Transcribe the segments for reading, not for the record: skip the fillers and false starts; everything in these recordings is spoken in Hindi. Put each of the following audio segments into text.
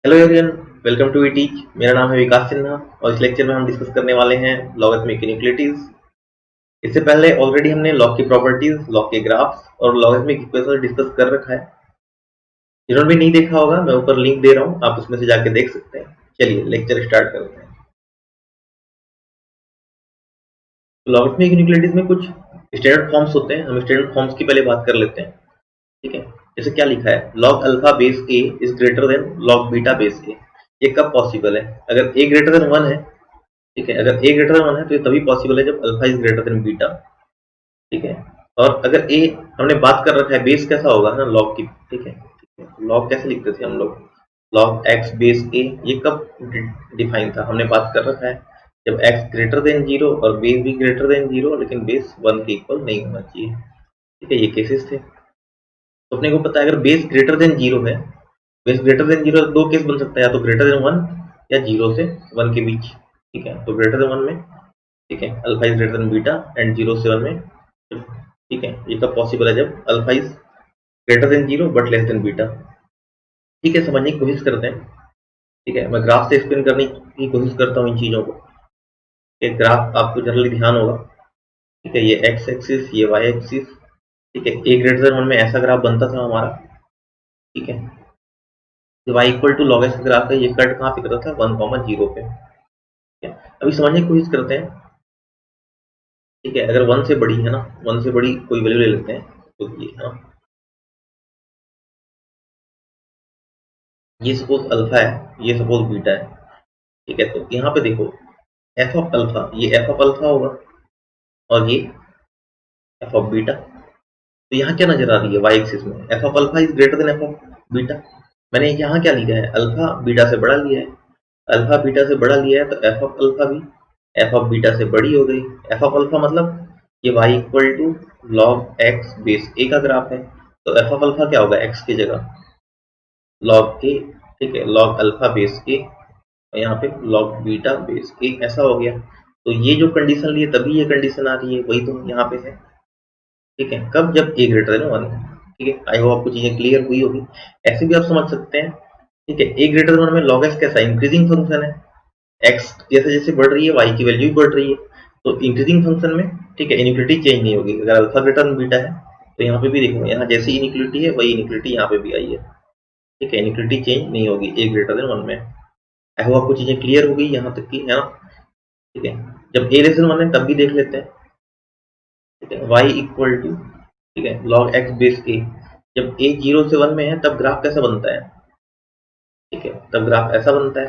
Hello everyone, welcome to teach. मेरा नाम है विकास सिन्हा और इस लेक्चर में हम डिस्कस करने वाले हैं लॉगरिथमिक इनइक्वालिटीज। इससे पहले ऑलरेडी हमने लॉग की प्रॉपर्टीज, लॉग के ग्राफ्स और लॉगरिथमिक इक्वेशन डिस्कस कर रखा है। जिन्होंने भी नहीं देखा होगा, मैं ऊपर लिंक दे रहा हूँ, आप उसमें से जाके देख सकते हैं। चलिए लेक्चर स्टार्ट करते हैं। तो लॉगरिथमिक इनइक्वालिटीज में कुछ स्टैंडर्ड फॉर्म्स होते हैं। हम स्टैंडर्ड फॉर्म्स की पहले बात कर लेते हैं। ठीक है, जैसे क्या लिखा है, log alpha base a is greater than log beta base a. ये कब पॉसिबल है? अगर ए ग्रेटर देन 1 है, ठीक है, अगर ए ग्रेटर देन 1 है तो ये तभी पॉसिबल है जब alpha is greater then beta. ठीक है, और अगर ए, हमने बात कर रखा है बेस कैसा होगा ना लॉग की। ठीक है, लॉग कैसे लिखते थे हम लोग, लॉग एक्स बेस ए। ये कब डिफाइन था? हमने बात कर रखा है जब एक्स ग्रेटर देन जीरो और बेस भी ग्रेटर देन जीरो, लेकिन बेस 1 के इक्वल नहीं होना चाहिए। ठीक है, ये केसेस थे। तो अपने को पता है अगर बेस ग्रेटर देन जीरो है, बेस ग्रेटर देन जीरो, दो केस बन सकता है, या तो ग्रेटर देन 1 या जीरो से 1 के बीच। ठीक है, तो ग्रेटर देन 1 में, ठीक है, alpha is greater then beta and zero से 1 में। ठीक है, ये कब पॉसिबल है? जब alpha is greater than zero but less than beta. ठीक है, समझने की कोशिश करते हैं। ठीक है, मैं ग्राफ से एक्सप्लेन करने की कोशिश करता हूँ इन चीज़ों को। एक ग्राफ आपको जनरली ध्यान होगा। ठीक है, ये एक्स एक्सिस, ये वाई एक्सिस। ठीक है, ए ग्रेटर देन 1 में ऐसा ग्राफ बनता था हमारा। ठीक है, y equal to log x का ग्राफ है, ये कट कहाँ पे करता था? 1, 0 पे। ठीक है, अभी समझने की कोशिश करते हैं। ठीक है, अगर 1 से बड़ी है ना, 1 से बड़ी कोई वैल्यू ले लेते हैं, तो ये है ना, ये सपोज अल्फा है, ये सपोज बीटा है। ठीक है, तो यहाँ पे देखो, एफ ऑफ अल्फा, ये एफ ऑफ अल्फा होगा और ये एफ ऑफ बीटा। तो यहाँ क्या नजर आ रही है वाई एक्सिस में? F of alpha is greater than f of beta. मैंने यहाँ क्या लिखा है? अल्फा बीटा से बड़ा लिया है। अल्फा बीटा से बड़ा लिया है तो एफ ऑफ अल्फा भी एफ ऑफ बीटा से बड़ी हो गई। एफ ऑफ अल्फा मतलब ये y equal to log x base a का ग्राफ है। तो एफ ऑफ अल्फा क्या होगा? एक्स की जगह लॉग ए। ठीक है, लॉग अल्फा बेस ए, यहाँ पे लॉग बीटा बेस ए, ऐसा हो गया। तो ये जो कंडीशन ली है तभी ये कंडीशन आ रही है, वही तो यहाँ पे है। ठीक है, कब? जब ए ग्रेटर देन 1 है। ठीक है, आई होप आपको चीजें क्लियर हुई होगी। ऐसे भी आप समझ सकते हैं। ठीक है, ए ग्रेटर देन 1 में लॉग एक्स कैसा इंक्रीजिंग फंक्शन है। एक्स जैसे जैसे बढ़ रही है वाई की वैल्यू भी बढ़ रही है। तो इंक्रीजिंग फंक्शन में, ठीक है, इनिक्वालिटी चेंज नहीं होगी। अगर अल्फा ग्रेटर देन बीटा है तो यहाँ पे भी देखो, यहाँ जैसी इनिक्वालिटी है वही इनिक्वालिटी यहाँ पे भी आई है। ठीक है, इनिक्वालिटी चेंज नहीं होगी ए ग्रेटर देन 1 में। आई होप आपको चीजें क्लियर हो गई यहाँ तक की, है ना? ठीक है, जब ए लेस देन 1 है तब भी देख लेते हैं। ठीक है, वाई इक्वल टू, ठीक है, लॉग एक्स बेस ए। जब ए 0 से 1 में है तब ग्राफ कैसा बनता है? ठीक है, तब ग्राफ ऐसा बनता है।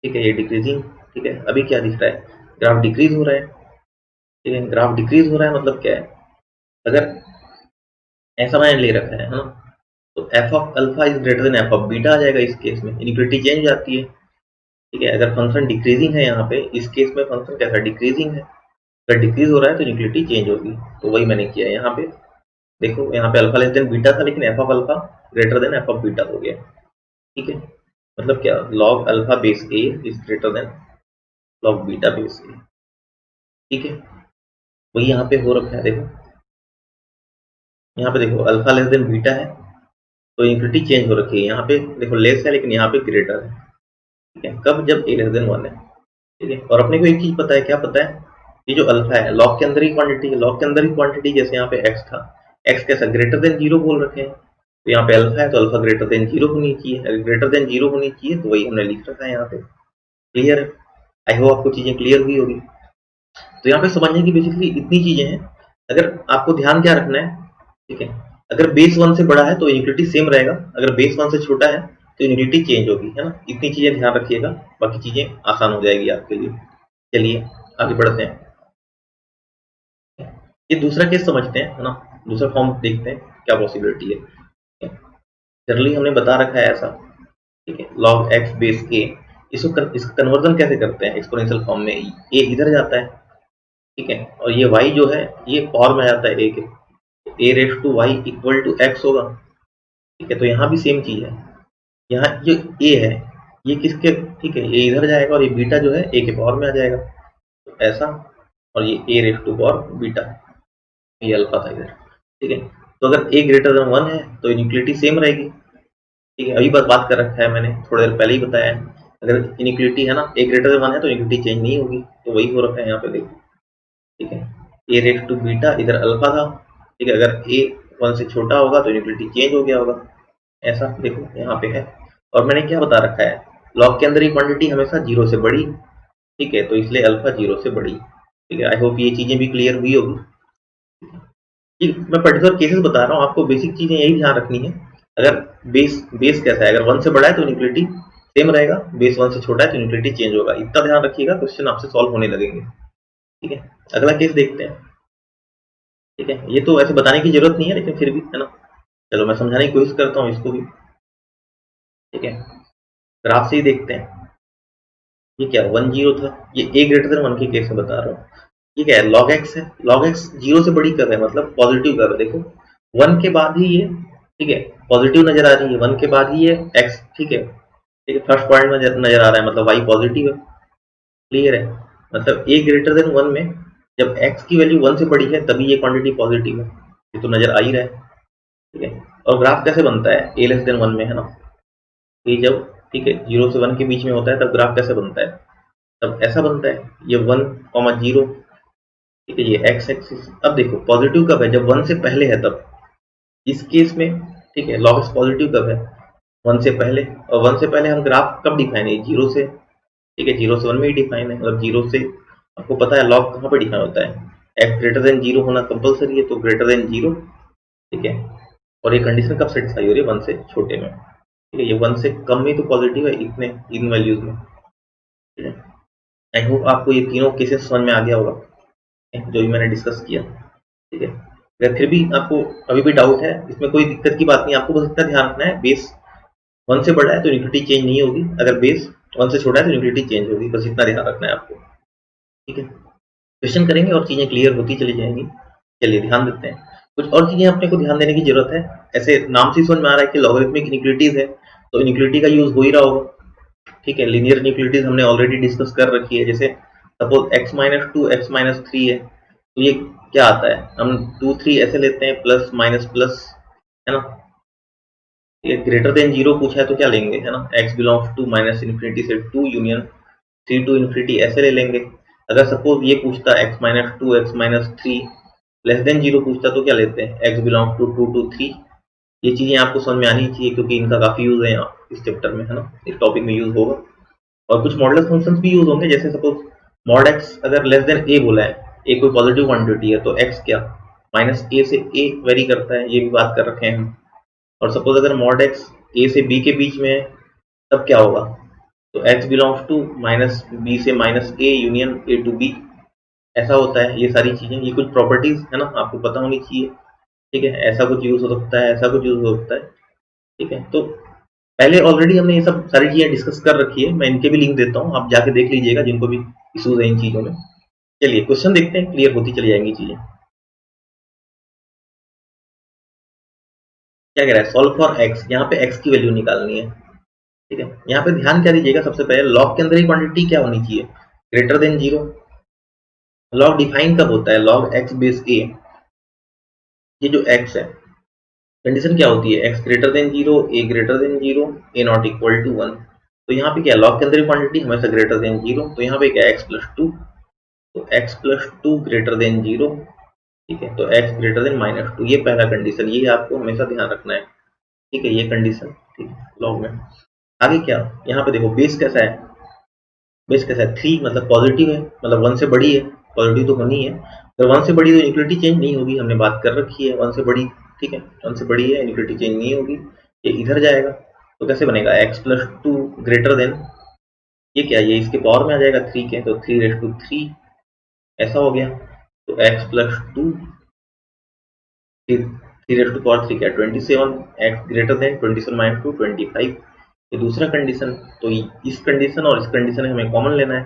ठीक है, ये डिक्रीजिंग। ठीक है, अभी क्या दिख रहा है? ग्राफ डिक्रीज हो रहा है। ठीक है, ग्राफ डिक्रीज हो रहा है मतलब क्या है? अगर ऐसा मैंने ले रखा है ना, तो f of alpha is greater than f of beta आ जाएगा। इस केस में इनिक्वालिटी चेंज हो जाती है। ठीक है, अगर फंक्शन डिक्रीजिंग है यहाँ पे, इस केस में फंक्शन कैसा? डिक्रीजिंग है। अगर डिक्रीज हो रहा है तो इनिक्वालिटी चेंज होगी। तो वही मैंने किया है यहाँ पे। देखो, यहाँ पे अल्फा लेस देन बीटा था, लेकिन f of alpha greater than f of beta हो गया। ठीक है, मतलब क्या? Log alpha base a is greater than log beta base a. ठीक है, वही यहाँ पे हो रखा है। देखो, यहाँ पे देखो अल्फा लेस देन बीटा है तो इनिक्वालिटी चेंज हो रखी है। यहाँ पे देखो लेस है लेकिन यहाँ पे ग्रेटर है। ठीक है, कब? जब ए लेस देन 1 है। ठीक है, और अपने को एक चीज पता है, क्या पता है? ये जो अल्फा है लॉग के अंदर ही क्वांटिटी है। लॉग के अंदर ही क्वांटिटी, जैसे यहाँ पे एक्स था, एक्स कैसा? ग्रेटर देन जीरो बोल रखे हैं। तो यहाँ पे अल्फा है तो अल्फा ग्रेटर देन जीरो होनी चाहिए। अगर ग्रेटर देन जीरो होनी चाहिए तो वही हमने लिख रखा है यहाँ पे। क्लियर है? आई होप आपको चीजें क्लियर हुई होगी। तो यहाँ पे समझने की बेसिकली इतनी चीजें हैं। अगर आपको ध्यान क्या रखना है, ठीक है, अगर बेस 1 से बड़ा है तो इनिक्वालिटी सेम रहेगा, अगर बेस 1 से छोटा है तो इनिक्वालिटी चेंज होगी, है ना? इतनी चीजें ध्यान रखिएगा, बाकी चीजें आसान हो जाएगी आपके लिए। चलिए आगे बढ़ते हैं। ये दूसरा केस समझते हैं, है ना? दूसरा फॉर्म देखते हैं क्या पॉसिबिलिटी है। जनरली हमने बता रखा है ऐसा। ठीक है, लॉग एक्स बेस ए, इसको कन्वर्जन कैसे करते हैं एक्सपोनेंशियल फॉर्म में? ए इधर जाता है। ठीक है, और ये y जो है ये पावर में आ जाता है ए के। A raise to y equal to x होगा। ठीक है, तो यहाँ भी सेम चीज है। यहाँ जो ए है ये किसके? ठीक है, ये इधर जाएगा और ये बीटा जो है ए के पावर में आ जाएगा, तो ऐसा। और ये ए रेस टू पावर बीटा, ये अल्फा था इधर। ठीक है, तो अगर ए ग्रेटर देन 1 है तो इनिक्वालिटी सेम रहेगी। ठीक है, अभी बस बात कर रखा है मैंने, थोड़ी देर पहले ही बताया है। अगर इनिक्विटी है ना, ए ग्रेटर देन 1 है तो इनिक्विटी चेंज नहीं होगी, तो वही हो रखा है यहाँ पे देखो। ठीक है, ए रेट टू बीटा इधर अल्फा था। ठीक है, अगर ए 1 से छोटा होगा तो इनिक्विटी चेंज हो गया होगा, ऐसा देखो यहाँ पे है। और मैंने क्या बता रखा है, लॉग के अंदर ही क्वांटिटी हमेशा 0 से बड़ी। ठीक है, तो इसलिए अल्फा 0 से बड़ी। ठीक है, आई होप ये चीजें भी क्लियर हुई होगी। मैं पर्टिकुलर केसेस बता रहा हूँ, आपको बेसिक चीजें यही ध्यान रखनी है। अगर बेस बेस कैसा है, अगर 1 से बड़ा है तो इनिक्विटी सेम रहेगा, बेस 1 से छोटा है तो इनिक्विटी चेंज होगा, इतना ध्यान रखिएगा, क्वेश्चन आपसे सॉल्व होने लगेंगे। ठीक है, अगला केस देखते हैं। ठीक है, ये तो ऐसे बताने की जरूरत नहीं है, लेकिन फिर भी है ना, चलो मैं समझाने की कोशिश करता हूँ इसको भी। ठीक है, ग्राफ से ही देखते हैं। ये क्या 1 0 था, ये ए ग्रेटर देन 1 के केस में बता रहा हूँ। ये क्या है, लॉग एक्स है, लॉग एक्स 0 से बड़ी कर रहे हैं, मतलब पॉजिटिव कर रहे हैं। देखो 1 के बाद ही ये, ठीक है, पॉजिटिव नजर आ रही है, 1 के बाद ही ये एक्स। ठीक है, ठीक है, फर्स्ट पॉइंट में नजर आ रहा है, मतलब वाई पॉजिटिव है। क्लियर है, मतलब ए ग्रेटर देन 1 में जब एक्स की वैल्यू 1 से बड़ी है तभी ये क्वांटिटी पॉजिटिव है, ये तो नजर आ ही रहा है। ठीक है, और ग्राफ कैसे बनता है ए लेस देन 1 में, है ना, ये जब, ठीक है, 0 से 1 के बीच में होता है तब ग्राफ कैसे बनता है, तब ऐसा बनता है, ये 1, 0। ठीक है, ये एक्स एक्सिस। अब देखो पॉजिटिव कब है, जब 1 से पहले है तब, इस केस में। ठीक है, लॉग एक्स पॉजिटिव कब है, 1 से पहले। और 1 से पहले हम ग्राफ कब डिफाइन है, 0 से। ठीक है, 0 से 1 में ही डिफाइन है, मतलब 0 से, आपको पता है लॉग कहाँ पे डिफाइन होता है, एक्स ग्रेटर देन 0 होना कंपलसरी है, तो ग्रेटर देन 0। ठीक है, और ये कंडीशन कब सेटिस्फाई हो रही है, 1 से छोटे में। ठीक है, ये 1 से कम में तो पॉजिटिव है, इतने इन वैल्यूज में। ठीक है, आई होप आपको ये तीनों केसेस समझ में आ गया होगा, जो भी मैंने डिस्कस किया। ठीक है, अगर फिर भी आपको अभी भी डाउट है, इसमें कोई दिक्कत की बात नहीं, आपको बस इतना ध्यान रखना है, बेस 1 से बड़ा है तो यूनिटी चेंज नहीं होगी, अगर बेस 1 से छोटा है तो यूनिटी चेंज होगी, बस इतना ध्यान रखना है आपको। ठीक है, क्वेश्चन करेंगे और चीजें क्लियर होती चली जाएंगी। चलिए ध्यान देते हैं, कुछ और चीजें अपने को ध्यान देने की जरूरत है। ऐसे नाम से समझ में आ रहा है कि लॉगरिथमिक इनिक्विटीज है, तो इनिक्विटी का यूज हो ही रहा होगा। ठीक है, लीनियर इनिक्विटीज हमने ऑलरेडी डिस्कस कर रखी है, जैसे सपोज x-2 x-3 है, तो ये क्या आता है, हम 2 3 ऐसे लेते हैं, प्लस माइनस प्लस, है ना। ये ग्रेटर देन 0 पूछा है तो क्या लेंगे, है ना, x belongs to minus infinity से 2 यूनियन 3 टू इन्फिनिटी ऐसे ले लेंगे। अगर सपोज ये पूछता x-2 x-3 लेस देन 0 पूछता तो क्या लेते हैं, x बिलोंग्स टू 2 टू 3। ये चीजें आपको समझ में आनी चाहिए, क्योंकि इनका काफी यूज है यहाँ इस चैप्टर में, है ना, इस टॉपिक में यूज होगा। और कुछ मॉडुलस फंक्शंस भी यूज होंगे, जैसे सपोज मॉड एक्स अगर लेस देन ए बोला है, ए कोई पॉजिटिव क्वांटिटी है, तो एक्स क्या माइनस ए से ए वेरी करता है, ये भी बात कर रखे हैं हम। और सपोज अगर मॉड एक्स ए से बी के बीच में है, तब क्या होगा, तो x belongs to minus b से minus a union a to b, ऐसा होता है। ये सारी चीजें, ये कुछ प्रॉपर्टीज है ना, आपको पता होनी चाहिए। ठीक है, ऐसा कुछ यूज हो सकता है, ऐसा कुछ यूज हो सकता है। ठीक है, तो पहले ऑलरेडी हमने ये सब सारी चीजें डिस्कस कर रखी है, मैं इनके भी लिंक देता हूँ, आप जाके देख लीजिएगा जिनको भी इशूज है इन चीजों में। चलिए क्वेश्चन देखते हैं, क्लियर होती चली जाएंगी चीजें। क्या कह रहा है, सॉल्व फॉर एक्स, यहाँ पे एक्स की वैल्यू निकालनी है। ठीक है, यहाँ पे ध्यान क्या दीजिएगा, सबसे पहले लॉग के अंदर ही क्वांटिटी क्या होनी चाहिए, ग्रेटर देन 0। लॉग डिफाइन कब होता है, लॉग एक्स बेस ए, ये जो एक्स है, कंडीशन क्या होती है, x greater than 0, a greater than 0, a not equal to 1। तो यहाँ पे क्या, लॉग के अंदर क्वांटिटी हमेशा ग्रेटर देन 0, तो यहाँ पे क्या एक्स प्लस 2, तो एक्स प्लस 2 ग्रेटर देन 0। ठीक है, तो एक्स ग्रेटर देन माइनस 2, ये पहला कंडीशन, ये आपको हमेशा ध्यान रखना है। ठीक है, ये कंडीशन, ठीक है, लॉग में। आगे क्या, यहाँ पे देखो बेस कैसा है, बेस कैसा है 3, मतलब पॉजिटिव है, मतलब 1 से बड़ी है, पॉजिटिव तो होनी है। अगर 1 से बड़ी तो इक्वलिटी चेंज नहीं होगी, हमने बात कर रखी है 1 से बड़ी। ठीक है, 1 से बड़ी है, इक्वलिटी चेंज नहीं होगी, ये इधर जाएगा, तो कैसे बनेगा, एक्स प्लस 2 ग्रेटर देन, ये क्या, ये इसके पावर में आ जाएगा 3 के, तो 3 ऐसा हो गया। तो एक्स प्लस 2, 3 क्या 27, एक्स ग्रेटर देन 27 माइनस 2 25, ये दूसरा कंडीशन। तो इस कंडीशन और इस कंडीशन हमें कॉमन लेना है।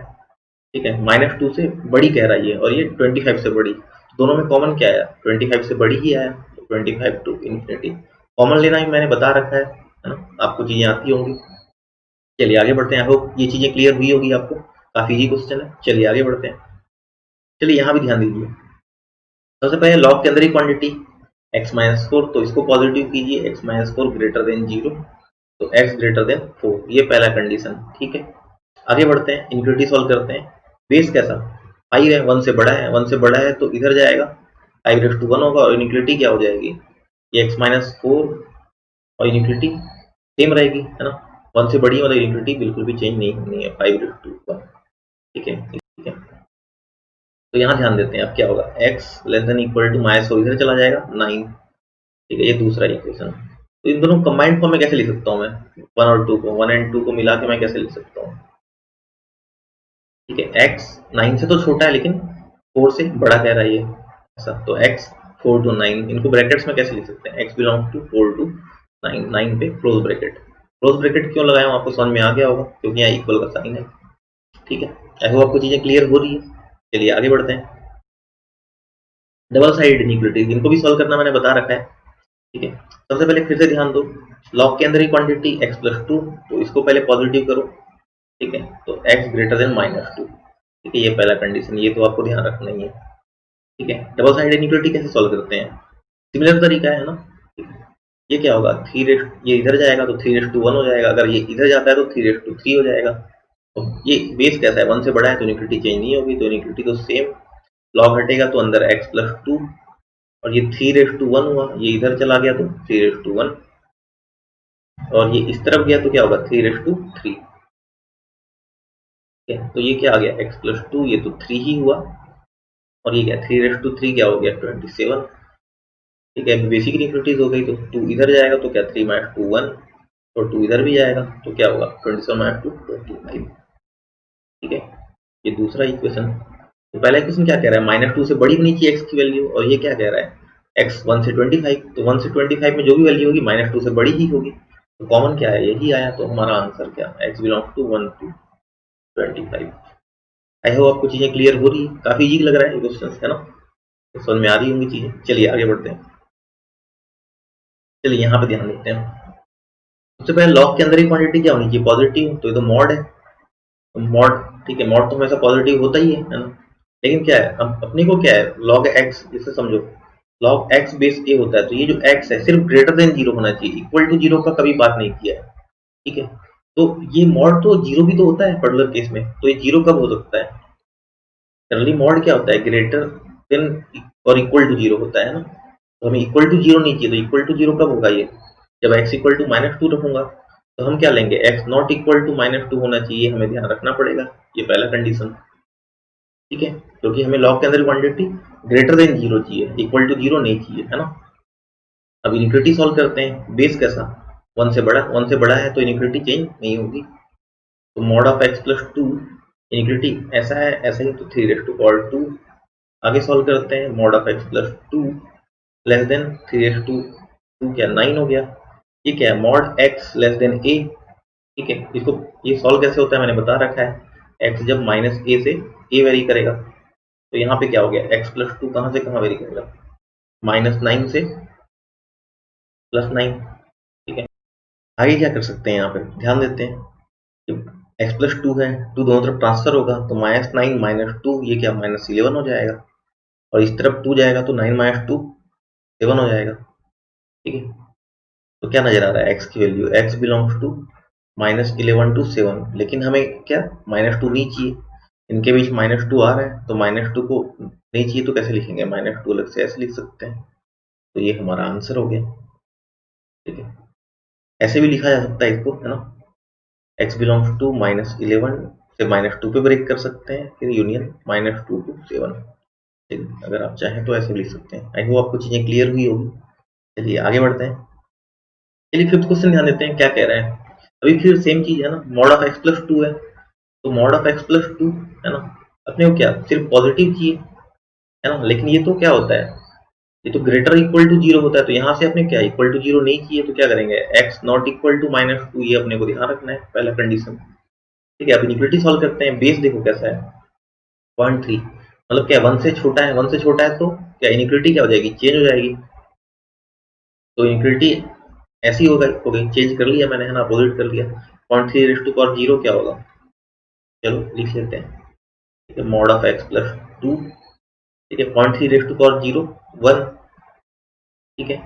ठीक है, -2 से बड़ी कह रहा है ये, और ये 25 से बड़ी, दोनों में कॉमन क्या आया, 25 से बड़ी ही आया, तो 25 टू इन्फिनिटी कॉमन लेना ही मैंने बता रखा है ना, आपको चीजें आती होंगी। चलिए आगे बढ़ते हैं, आई होप ये चीजें क्लियर हुई होगी आपको, काफी ही क्वेश्चन है। चलिए आगे बढ़ते हैं, चलिए यहाँ भी ध्यान दीजिए। सबसे पहले लॉग के अंदर ही क्वांटिटी x-4, तो इसको पॉजिटिव कीजिए, x-4 ग्रेटर देन 0, तो x ग्रेटर देन 4, ये पहला कंडीशन। ठीक है, आगे बढ़ते हैं, इनइक्वालिटी सॉल्व करते हैं। बेस कैसा, 5 है, 1 से बड़ा है, 1 से बड़ा है तो इधर जाएगा, 5 होगा और इनइक्वालिटी क्या हो जाएगी, ये x माइनस 4 और इनइक्वालिटी सेम रहेगी, है ना। 1 से बड़ी मतलब इनइक्वालिटी बिल्कुल भी चेंज नहीं होनी है, 5 ठीक है, ठीक है। तो यहाँ ध्यान देते हैं अब क्या होगा, x less than equal to minus 4 इधर चला जाएगा 9, ठीक है, ये दूसरा इक्वेशन। तो इन दोनों कंबाइंड फॉर्म में कैसे लिख सकता हूँ मैं, 1 और 2 को, 1 एंड 2 को मिला के मैं कैसे लिख सकता हूँ, ठीक है, x 9 से तो छोटा है लेकिन 4 से बड़ा कह रहा है ये, ऐसा। तो x 4 to 9 इनको ब्रैकेट्स में कैसे लिख सकते हैं, x बिलोंग्स टू 4 to 9, 9 पे क्लोज ब्रैकेट। क्लोज ब्रैकेट क्यों लगाया हूँ आपको समझ में आ गया होगा, क्योंकि यहाँ इक्वल का साइन है। ठीक है, आई होप आपको चीजें क्लियर हो रही है। चलिए आगे बढ़ते हैं। डबल साइड इनइक्वालिटीज, इनको भी सॉल्व करना मैंने बता रखा है। ठीक है, सबसे पहले फिर से ध्यान दो, लॉग के अंदर ही क्वांटिटी x प्लस 2, तो इसको पहले पॉजिटिव करो। ठीक है, तो x ग्रेटर देन माइनस 2, ठीक है, ये पहला कंडीशन, ये तो आपको ध्यान रखना ही है। ठीक है, डबल साइड इनइक्वालिटी कैसे सॉल्व करते हैं, सिमिलर तरीका है ना। ठीक है, ये क्या होगा, ये इधर जाएगा तो 3:1 हो जाएगा, अगर ये इधर जाता है तो 3:3 हो जाएगा। तो ये बेस कैसा है, 1 से बड़ा है तो इनइक्वालिटी चेंज नहीं होगी, तो इनइक्वालिटी तो सेम, लॉग हटेगा तो अंदर x प्लस 2 और ये 3:1 हुआ, ये इधर चला गया तो 3:1 और ये इस तरफ गया तो क्या होगा 3:3। ठीक है, तो ये क्या आ गया x प्लस 2, ये तो 3 ही हुआ और ये क्या 3:3 क्या हो गया 27। ठीक है, बेसिक इनइक्वालिटीज हो गई, तो 2 इधर जाएगा तो क्या 3 माइनस 2 1 और 2 इधर भी जाएगा तो क्या होगा 27 माइनस 2 25। ठीक है, ये दूसरा इक्वेशन। तो पहला इक्वेशन क्या कह रहा है, -2 से बड़ी होनी चाहिए x की वैल्यू, और ये क्या कह रहा है x 1 से 25, तो 1 से 25 में जो भी वैल्यू होगी -2 से बड़ी ही होगी, तो कॉमन क्या है, यही आया, तो हमारा आंसर क्या, x belongs to 1 to 25। I hope आपको चीजें क्लियर हो रही है, काफी इजी लग रहा है क्वेश्चन, है ना, तो समझ में आ रही होंगी चीजें। चलिए आगे बढ़ते हैं। चलिए यहाँ पे ध्यान देते हैं, सबसे पहले लॉग के अंदर ही क्वांटिटी क्या होनी चाहिए, पॉजिटिव, तो ये तो मॉड है, तो मॉड, ठीक है, मॉड तो हमेशा पॉजिटिव होता ही है ना। लेकिन क्या है, अब अपने को क्या है, लॉग एक्स, इसे समझो, लॉग एक्स बेस ए होता है, तो ये जो एक्स है सिर्फ ग्रेटर देन 0 होना चाहिए, इक्वल टू 0 का कभी बात नहीं किया है। ठीक है, तो ये मॉड तो 0 भी तो होता है पर्टिकुलर केस में, तो ये 0 कब हो सकता है, जनरली मॉड क्या होता है, ग्रेटर देन और इक्वल टू 0 होता है ना। तो हमें इक्वल टू 0 नहीं चाहिए, तो इक्वल टू 0 कब होगा, ये जब x इक्वल टू -2 रखूंगा, तो हम क्या लेंगे, x नॉट इक्वल टू -2 होना चाहिए, हमें ध्यान रखना पड़ेगा, ये पहला कंडीशन। ठीक है, क्योंकि हमें लॉग के अंदर क्वांटिटी ग्रेटर देन 0 चाहिए, इक्वल टू 0 नहीं चाहिए, है ना। अब इनइक्वालिटी सॉल्व करते हैं, बेस कैसा, 1 से बड़ा, 1 से बड़ा है तो इनइक्वालिटी चेंज नहीं होगी, तो mod of x plus 2, inequality ऐसा है, ऐसा ही, तो 3:2। आगे सॉल्व करते हैं, mod of x plus 2 less then 3:2 क्या 9 हो गया। ये क्या है, mod x less then a। ठीक है, इसको ये सॉल्व कैसे होता है मैंने बता रखा है, x जब माइनस a से a वेरी करेगा, तो यहाँ पे क्या हो गया, x प्लस 2 कहाँ से कहाँ वेरी करेगा, -9 से +9। ठीक है, आगे क्या कर सकते हैं, यहाँ पे ध्यान देते हैं, जब x प्लस 2 है, 2 दोनों तरफ ट्रांसफर होगा, तो -9 -2 ये क्या -11 हो जाएगा, और इस तरफ 2 जाएगा तो 9 - 2 7 हो जाएगा। ठीक है, तो क्या नजर आ रहा है, x की value, x belongs to -11 to 7, लेकिन हमें क्या -2 नहीं चाहिए, इनके बीच -2 आ रहा है, तो -2 को नहीं चाहिए तो कैसे लिखेंगे, -2 अलग से ऐसे लिख सकते हैं, तो ये हमारा आंसर हो गया। ठीक है, ऐसे भी लिखा जा सकता है इसको, है ना, x बिलोंग्स टू -11 से -2 पे ब्रेक कर सकते हैं, फिर यूनियन -2 to 7। ठीक है, अगर आप चाहें तो ऐसे लिख सकते हैं। आई होप आपको चीजें क्लियर हुई होगी। चलिए आगे बढ़ते हैं। चलिए फिफ्थ क्वेश्चन ध्यान देते हैं क्या कह रहा है, अभी फिर सेम चीज है ना, मॉड ऑफ x प्लस 2 है, तो मॉड ऑफ x प्लस 2, है ना, अपने को क्या सिर्फ पॉजिटिव चाहिए, है ना, लेकिन ये तो क्या होता है, ये तो ग्रेटर इक्वल टू 0 होता है, तो यहाँ से अपने क्या इक्वल टू 0 नहीं चाहिए, तो क्या करेंगे, x नॉट इक्वल टू -2, ये अपने को ध्यान रखना है, पहला कंडीशन। ठीक है, अब इनइक्वालिटी सॉल्व करते हैं, बेस देखो कैसा है 0.3, मतलब क्या 1 से छोटा है, 1 से छोटा है तो क्या इनइक्वालिटी क्या हो जाएगी, चेंज हो जाएगी, तो इनइक्वालिटी ऐसी हो गई, चेंज कर लिया मैंने, है ना, अपोजिट कर लिया, 0.3 रेज़ टू पावर 0 क्या होगा, चलो लिख लेते हैं। ठीक है, मॉड ऑफ x प्लस 2, ठीक है, 0.3 रेज़ टू पावर 0 1। ठीक है,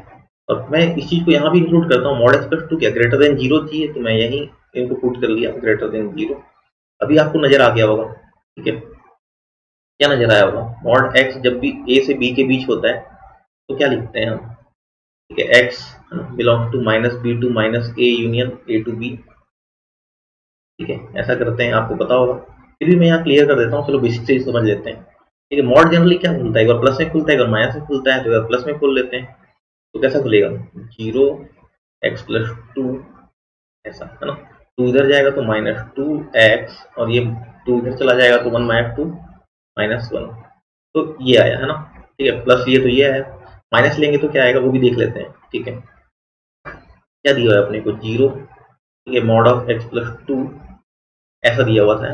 और मैं इस चीज को यहाँ भी इंक्लूड करता हूँ, मॉड एक्स प्लस टू क्या ग्रेटर देन जीरो चाहिए, तो मैं यही इनको पुट कर लिया ग्रेटर देन जीरो। अभी आपको नजर आ गया होगा, ठीक है, क्या नजर आया होगा, मॉड एक्स जब भी ए से बी के बीच होता है तो क्या लिखते हैं हम, ठीक है, x belongs to minus b to minus a union a to b, ठीक है, ऐसा करते हैं, आपको पता होगा। फिर भी मैं यहाँ क्लियर कर देता हूँ, चलो बेसिक से समझ लेते हैं। ठीक है, मॉड जनरली क्या खुलता है, एक बार प्लस में खुलता है, एक बार माइनस में खुलता है, तो एक बार प्लस में खोल लेते हैं, तो कैसा खुलेगा, जीरो एक्स प्लस टू, ऐसा है ना, टू इधर जाएगा तो माइनस टू एक्स, और ये टू इधर चला जाएगा तो one minus two minus one, तो ये आया है ना, ठीक है, प्लस ये तो ये आया, माइनस लेंगे तो क्या आएगा वो भी देख लेते हैं। ठीक है, क्या दिया है अपने को, जीरो, ठीक है, mod of x plus two ऐसा दिया हुआ था,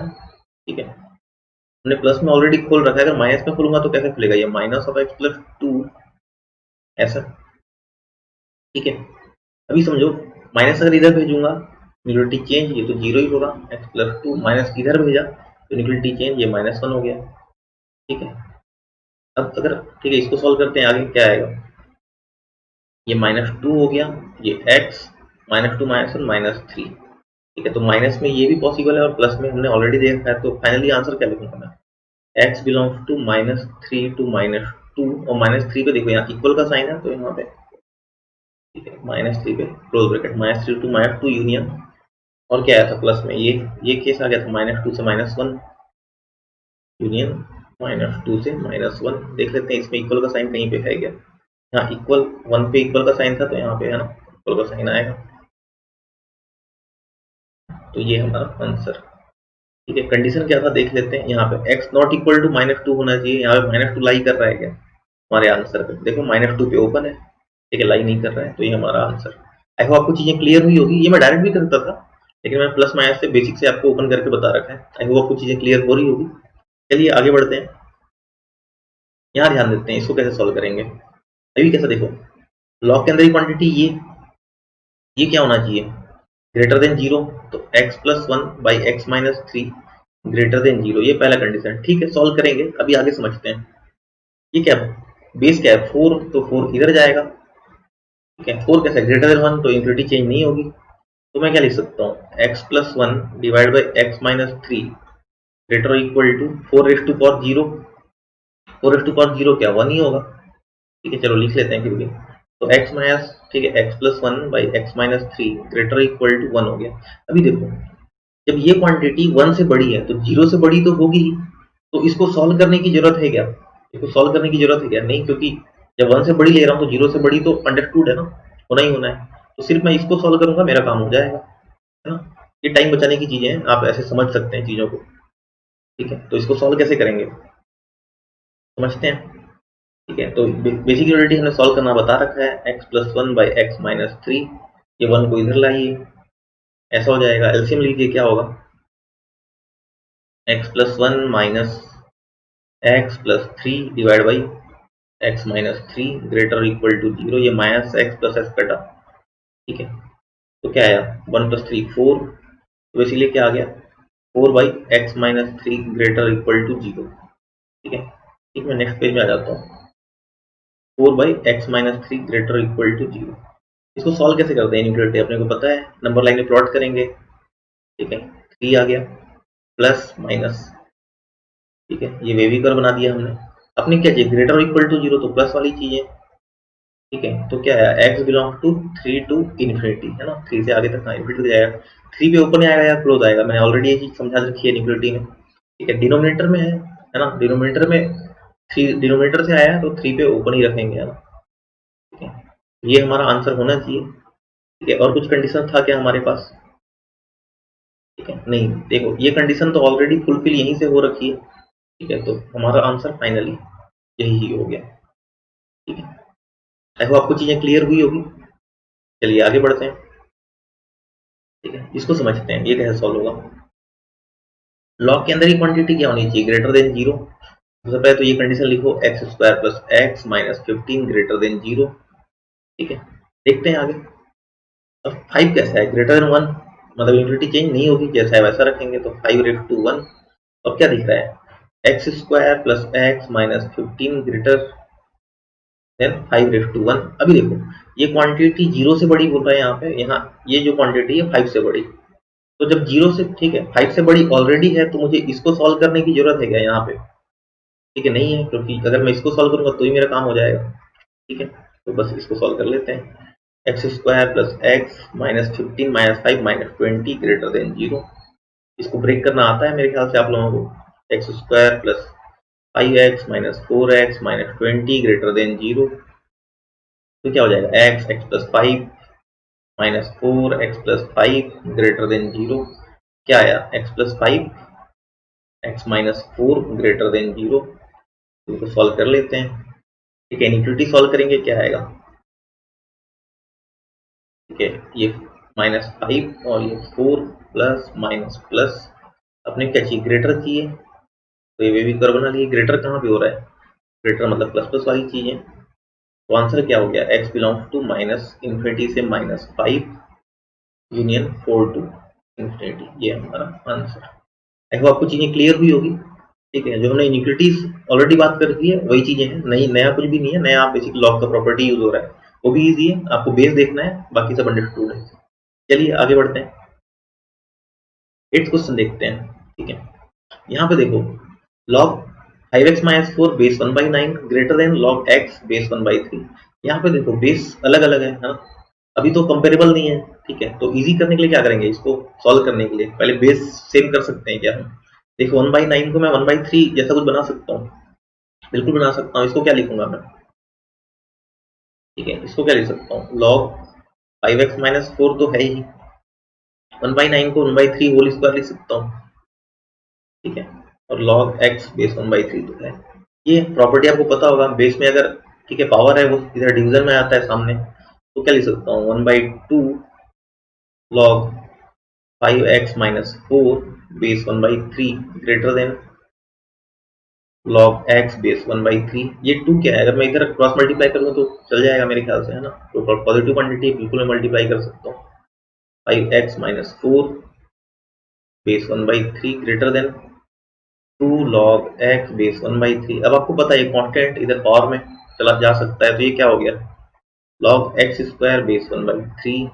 ठीक है, हमने प्लस में ऑलरेडी खोल रखा है, अगर माइनस में खोलूंगा तो कैसे खुलेगा, ये minus of x plus two ऐसा, ठीक है। अभी समझो, माइनस अगर इधर भेजूंगा न्यूक्लियोरिटी चेंज, ये तो जीरो ही होगा, एक्स प्लस टू माइनस इधर भेजा तो न्यूक्लियोरिटी चेंज, ये माइनस वन हो गया, ठीक है। अब अगर, ठीक है, इसको सॉल्व करते हैं, आगे क्या आएगा, ये माइनस टू हो गया, ये x minus two minus one minus three, ठीक है, तो माइनस में ये भी पॉसिबल है और प्लस में हमने ऑलरेडी देखा है, तो फाइनली आंसर क्या लिखूंगा मैं, x belongs to minus three to minus two, और माइनस थ्री पे देखो यहाँ इक्वल का साइन है, तो यहाँ पे, ठीक है, माइनस थ्री पे close bracket minus three to minus two union, और क्या आया था प्लस में, ये केस आ गया था माइनस टू से minus one union minus two से माइनस वन, देख लेते हैं इसमें इक्वल का साइन कहीं पे है क्या, यहाँ इक्वल वन पे इक्वल का साइन था, तो यहाँ पे है ना इक्वल का साइन आएगा, तो ये हमारा आंसर। ठीक है, कंडीशन क्या था देख लेते हैं, यहाँ पे x not equal to minus two होना चाहिए, यहाँ पे माइनस टू लाई कर रहा है क्या हमारे आंसर पे, देखो माइनस टू पे ओपन है, ठीक है, लाई नहीं कर रहा है, तो ये हमारा आंसर। आई होप आपको चीजें क्लियर हुई होगी, ये मैं डायरेक्ट भी करता था, लेकिन मैं प्लस माइनस से बेसिक से आपको ओपन करके बता रखा है, आई होप आपको चीजें क्लियर हो रही होगी। चलिए आगे बढ़ते हैं, यहाँ ध्यान देते हैं इसको कैसे सॉल्व करेंगे। अभी कैसा देखो, लॉग के अंदर ही क्वांटिटी ये क्या होना चाहिए, ग्रेटर देन जीरो, तो x plus one by x minus three greater than zero, ये पहला कंडीशन, ठीक है, सॉल्व करेंगे, अभी आगे समझते हैं। ये क्या बेस क्या है, फोर, तो फोर इधर जाएगा, ठीक है, फोर कैसा है, ग्रेटर देन वन, तो इंफिनिटी चेंज नहीं होगी, तो मैं क्या लिख सकता हूँ, x plus one divide by x minus three greater equal to four raise to power zero, four raise to power zero क्या वन ही होगा, ठीक है, चलो लिख लेते हैं फिर भी, तो x माइनस, ठीक है, x plus one by x minus three greater equal to one हो गया। अभी देखो, जब ये क्वांटिटी वन से बड़ी है तो जीरो से बड़ी तो होगी ही, तो इसको सॉल्व करने की जरूरत है क्या, इसको सॉल्व करने की जरूरत है क्या, नहीं, क्योंकि जब वन से बड़ी ले रहा हूँ तो जीरो से बड़ी तो अंडरस्टूड है ना, होना ही होना है, तो सिर्फ मैं इसको सॉल्व करूंगा मेरा काम हो जाएगा, है ना। ये टाइम बचाने की चीजें हैं, आप ऐसे समझ सकते हैं चीजों को, ठीक है, तो इसको सॉल्व कैसे करेंगे समझते हैं। ठीक है, तो बेसिक यूनिटी हमने सॉल्व करना बता रखा है, x plus one by x minus three, ये वन को इधर लाइए, ऐसा हो जाएगा, एलसीएम लीजिए, क्या होगा, x plus one minus x plus three divide by x minus three greater equal to zero, ये माइनस एक्स प्लस एक्स कटा, ठीक है, तो क्या आया, वन प्लस थ्री फोर, तो इसीलिए क्या आ गया, four by x minus three greater equal to zero, ठीक है, ठीक, मैं नेक्स्ट पेज में आ जाता हूँ, four by x minus three greater equal to zero, इसको सॉल्व कैसे करते हैं, इनइक्वालिटी अपने को पता है, नंबर लाइन में प्लॉट करेंगे, ठीक है, थ्री आ गया प्लस माइनस, ठीक है, ये वेवी कर्व बना दिया हमने, अपने क्या चाहिए, ग्रेटर इक्वल टू जीरो, तो प्लस वाली चीज है, ठीक है, तो क्या है, x belong to three to infinity, है ना, थ्री से आगे तक इन्फिनिटी जाएगा, थ्री पे ओपन आएगा या क्लोज आएगा, मैंने ऑलरेडी ये चीज समझा रखी है इक्वलिटी में, ठीक है, डिनोमिनेटर में है ना, डिनोमिनेटर में थ्री, डिनोमिनेटर से आया तो थ्री पे ओपन ही रखेंगे, है ना, ठीक है, ये हमारा आंसर होना चाहिए, ठीक है, और कुछ कंडीशन था क्या हमारे पास, ठीक है, नहीं, देखो ये कंडीशन तो ऑलरेडी फुलफिल यहीं से हो रखी है, ठीक है, तो हमारा आंसर फाइनली यही ही हो गया, ठीक है, आई होप आपको चीजें क्लियर हुई होगी। चलिए आगे बढ़ते हैं, ठीक है, इसको समझते हैं ये कैसे सॉल्व होगा। लॉग के अंदर ही क्वांटिटी क्या होनी चाहिए, ग्रेटर देन जीरो, सबसे पहले तो ये कंडीशन लिखो, x square plus x minus fifteen greater than zero, ठीक है, देखते हैं आगे। अब फाइव कैसा है, ग्रेटर देन वन, मतलब इन्फिनिटी चेंज नहीं होगी, जैसा है वैसा रखेंगे, तो फाइव रेट टू वन, अब क्या दिख रहा है, x square plus x minus fifteen greater than 5:1। अभी देखो ये क्वांटिटी 0 से बड़ी बोल रहा है यहाँ पे, यहाँ ये जो क्वांटिटी है 5 से बड़ी। तो जब 0 से, ठीक है, 5 से बड़ी ऑलरेडी है, तो मुझे इसको सॉल्व करने की जरूरत है क्या यहाँ पे? ठीक है, नहीं है, क्योंकि अगर मैं इसको सॉल्व करूंगा तो ही मेरा काम हो जाएगा। ठीक है, तो बस इसको सॉल्व कर लेते हैं। X square plus x minus 15 minus 5 minus 20 greater than 0। इसको ब्रेक करना आता है मेरे ख्याल से आप लोगों को। X square plus 5x minus 4x minus 20 greater than 0। तो क्या हो जाएगा, x x plus 5 minus 4x plus 5 greater than 0। क्या आया, x plus 5 x minus 4 greater than 0। इसको सॉल्व कर लेते हैं। ठीक है, इनइक्वालिटी सॉल्व करेंगे, क्या आएगा, ठीक है, ये -5 और ये 4 प्लस माइनस प्लस, अपने क्या चाहिए, ग्रेटर चाहिए, तो ये भी कर्व बना लिए। ग्रेटर कहाँ पे हो रहा है, ग्रेटर मतलब प्लस प्लस वाली चीज है। तो आंसर क्या हो गया, x belongs to minus infinity से -5 यूनियन 4 टू इन्फिनिटी, ये हमारा आंसर। आई होप आपको चीजें क्लियर हुई होगी। ठीक है, जो हमने इनइक्वालिटीज ऑलरेडी बात कर दी है वही चीजें हैं, नई नया कुछ भी नहीं है, नया बेसिक लॉ का प्रॉपर्टी यूज हो रहा है, वो भी इजी है, आपको बेस देखना है, बाकी सब अंडरस्टूड है। चलिए आगे बढ़ते हैं, 8th क्वेश्चन देखते हैं। ठीक है, यहाँ पे देखो, log 5x minus 4 base 1/9 greater than log x base 1/3। यहाँ पे देखो बेस अलग अलग है ना, अभी तो कंपेरेबल नहीं है। ठीक है, तो इजी करने के लिए क्या करेंगे, इसको सॉल्व करने के लिए पहले बेस सेम कर सकते हैं क्या हम। देखो 1/9 को मैं 1/3 जैसा कुछ बना सकता हूँ, बिल्कुल बना सकता हूँ। इसको क्या लिखूंगा मैं, ठीक है, इसको क्या लिख सकता हूँ, log 5x माइनस 4 तो है ही, 1/9 को 1/3 होल स्क्वायर लिख सकता हूँ। ठीक है, और log x बेस 1/3 तो है। ये प्रॉपर्टी आपको पता होगा, बेस में अगर, ठीक है, पावर है वो इधर डिवीजन में आता है सामने, तो क्या लिख सकता हूँ, 1/2 log 5x minus 4 base 1/3 greater than log x base 1/3। ये 2 क्या है, अगर मैं इधर क्रॉस मल्टीप्लाई करूँ तो चल जाएगा मेरे ख्याल से, है ना, तो पॉजिटिव क्वांटिटी बिल्कुल मैं मल्टीप्लाई कर सकता हूँ। 5x minus 4 base 1/3 greater than 2 log x base 1/3। अब आपको पता है कांस्टेंट इधर पावर में चला जा सकता है, तो ये क्या हो गया, log x square base 1/3